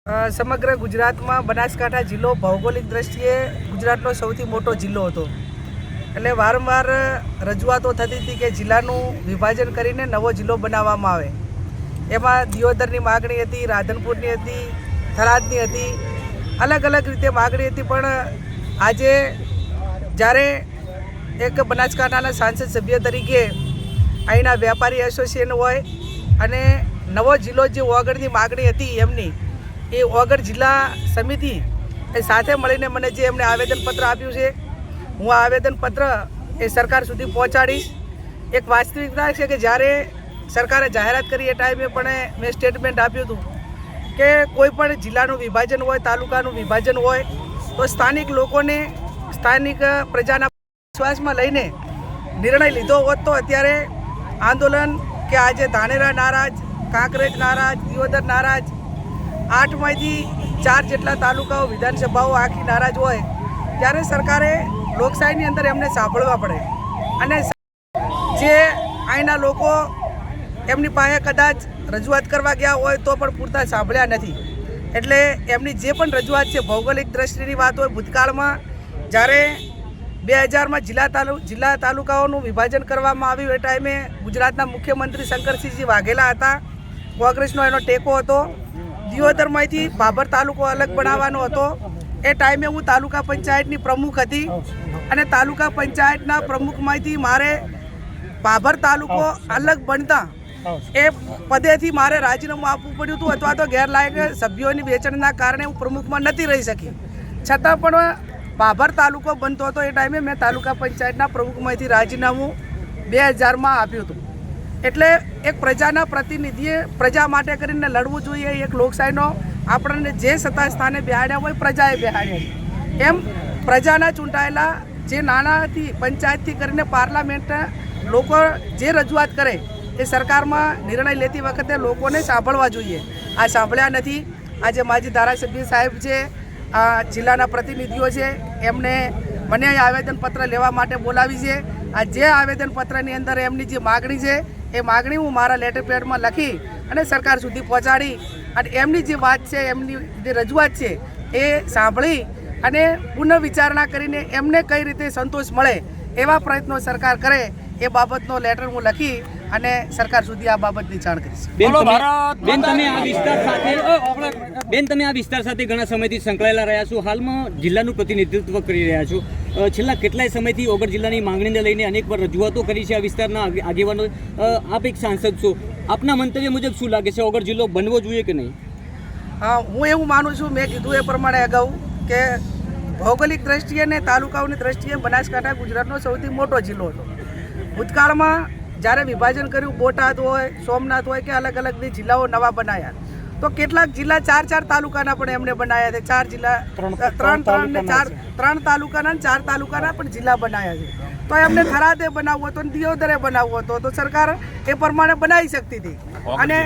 સમગ્ર ગુજરાતમાં બનાસકાંઠા જિલ્લો ભૌગોલિક દ્રષ્ટિએ ગુજરાતનો સૌથી મોટો જિલ્લો હતો. એટલે વારંવાર રજૂઆતો થતી હતી કે જિલ્લાનું વિભાજન કરીને નવો જિલ્લો બનાવવામાં આવે. એમાં દિયોદરની માગણી હતી, રાધનપુરની હતી, થરાદની હતી, અલગ અલગ રીતે માગણી હતી. પણ આજે જ્યારે એક બનાસકાંઠાના સાંસદ સભ્ય તરીકે અહીંના વેપારી એસોસિએશન હોય અને નવો જિલ્લો જે ઓગળની માગણી હતી એમની એ ઓગળ જિલ્લા સમિતિ એ સાથે મળીને મને જે એમણે આવેદનપત્ર આપ્યું છે, હું આ આવેદનપત્ર એ સરકાર સુધી પહોંચાડીશ. એક વાસ્તવિકતા છે કે જ્યારે સરકારે જાહેરાત કરી એ ટાઈમે પણ મેં સ્ટેટમેન્ટ આપ્યું હતું કે કોઈ પણ જિલ્લાનું વિભાજન હોય, તાલુકાનું વિભાજન હોય તો સ્થાનિક લોકોને, સ્થાનિક પ્રજાના વિશ્વાસમાં લઈને નિર્ણય લીધો હોત તો અત્યારે આંદોલન કે આજે ધાનેરા નારાજ, કાંકરેજ નારાજ, દિયોદર નારાજ, 8માંથી 4 જેટલા તાલુકાઓ, વિધાનસભાઓ આખી નારાજ હોય ત્યારે સરકારે લોકશાહીની અંદર એમને સાંભળવા પડે. અને જે અહીંના લોકો એમની પાસે કદાચ રજૂઆત કરવા ગયા હોય તો પણ પૂરતા સાંભળ્યા નથી. એટલે એમની જે પણ રજૂઆત છે, ભૌગોલિક દ્રષ્ટિની વાત હોય, ભૂતકાળમાં જ્યારે 2000માં જિલ્લા તાલુકાઓનું વિભાજન કરવામાં આવ્યું એ ટાઈમે ગુજરાતના મુખ્યમંત્રી શંકરસિંહજી વાઘેલા હતા. કોંગ્રેસનો એનો ટેકો હતો. દિયોદરમાંથી ભાભર તાલુકો અલગ બનાવવાનો હતો. એ ટાઈમે હું તાલુકા પંચાયતની પ્રમુખ હતી અને તાલુકા પંચાયતના પ્રમુખમાંથી મારે ભાભર તાલુકો અલગ બનતા એ પદેથી મારે રાજીનામું આપવું પડ્યું હતું, અથવા તો ગેરલાયક સભ્યોની વેચાણના કારણે હું પ્રમુખમાં નથી રહી શકી. છતાં પણ ભાભર તાલુકો બનતો હતો એ ટાઈમે મેં તાલુકા પંચાયતના પ્રમુખમાંથી રાજીનામું 2000માં આપ્યું હતું. એટલે એક પ્રજાના પ્રતિનિધિએ પ્રજા માટે કરીને લડવું જોઈએ. એક લોકશાહીનો આપણને જે સત્તા સ્થાને બેહાડ્યા હોય પ્રજાએ બેહાડ્યા. એમ પ્રજાના ચૂંટાયેલા જે નાનાથી પંચાયતથી કરીને પાર્લામેન્ટ લોકો જે રજૂઆત કરે એ સરકારમાં નિર્ણય લેતી વખતે લોકોને સાંભળવા જોઈએ. આ સાંભળ્યા નથી. આજે માજી ધારાસભ્ય સાહેબ છે, જિલ્લાના પ્રતિનિધિઓ છે, એમને મને આવેદનપત્ર લેવા માટે બોલાવી છે. આ જે આવેદનપત્રની અંદર એમની જે માગણી છે એ માગણી હું મારા લેટર પેડમાં લખી અને સરકાર સુધી પહોંચાડી અને એમની જે વાત છે, એમની જે રજૂઆત છે એ સાંભળી અને પુનઃવિચારણા કરીને એમને કઈ રીતે સંતોષ મળે એવા પ્રયત્નો સરકાર કરે એ બાબતનો લેટર હું લખી અને સરકાર સુધી આ બાબતની જાણ કરીશ. બેન, તમે આ વિસ્તાર સાથે ઘણા સમયથી સંકળાયેલા રહ્યા છો, હાલમાં જિલ્લાનું પ્રતિનિધિત્વ કરી રહ્યા છો. છેલ્લા કેટલાય સમયથી ઓગળ જિલ્લાની માંગણીને લઈને અનેકવાર રજૂઆતો કરી છે આ વિસ્તારના આગેવાનો. આપ એક સાંસદ છો, આપના મંતવ્ય મુજબ શું લાગે છે, ઓગળ જિલ્લો બનવો જોઈએ કે નહીં? હું એવું માનું છું, મેં કીધું એ પ્રમાણે અગાઉ કે ભૌગોલિક દ્રષ્ટિએ ને તાલુકાઓની દ્રષ્ટિએ બનાસકાંઠા ગુજરાતનો સૌથી મોટો જિલ્લો હતો. ભૂતકાળમાં જ્યારે વિભાજન કર્યું, બોટાદ હોય, સોમનાથ હોય કે અલગ અલગ જિલ્લાઓ નવા બનાવ્યા તો કેટલાક જિલ્લા 4 તાલુકાના પણ એમને બનાવ્યા છે. 4 જિલ્લા, 3 તાલુકાના 4 તાલુકાના પણ જિલ્લા બનાવ્યા છે. તો એમને થરાદે બનાવવો હતો, દિયોદરે બનાવવો હતો તો સરકાર એ પ્રમાણે બનાવી શકતી હતી. અને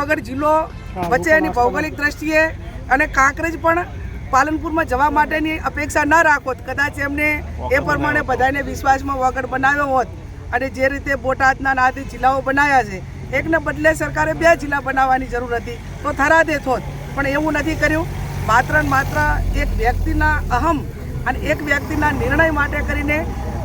ઓગળ જિલ્લો વચ્ચે એની ભૌગોલિક દ્રષ્ટિએ અને કાંકરેજ પણ પાલનપુરમાં જવા માટેની અપેક્ષા ન રાખોત, કદાચ એમને એ પ્રમાણે બધાને વિશ્વાસમાં ઓગળ બનાવ્યો હોત અને જે રીતે બોટાદના નાથી જિલ્લાઓ બનાવ્યા છે, એકને બદલે સરકારે 2 જિલ્લા બનાવવાની જરૂર હતી તો થરાદે થોત. પણ એવું નથી કર્યું. માત્ર ને માત્ર એક વ્યક્તિના અહમ અને એક વ્યક્તિના નિર્ણય માટે કરીને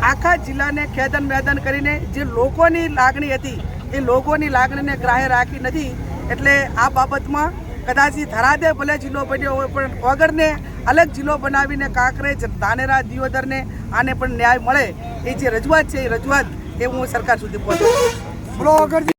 આખા જિલ્લાને ખેદન મેદન કરીને જે લોકોની લાગણી હતી એ લોકોની લાગણીને ગ્રાહ્ય રાખી નથી. એટલે આ બાબતમાં કદાચ થરાદે ભલે જિલ્લો બન્યો હોય પણ ઓગળને અલગ જિલ્લો બનાવીને કાંકરેજ, ધાનેરા, દિયોદરને આને પણ ન્યાય મળે એ જે રજૂઆત છે એ રજૂઆત એ હું સરકાર સુધી પહોંચાડું.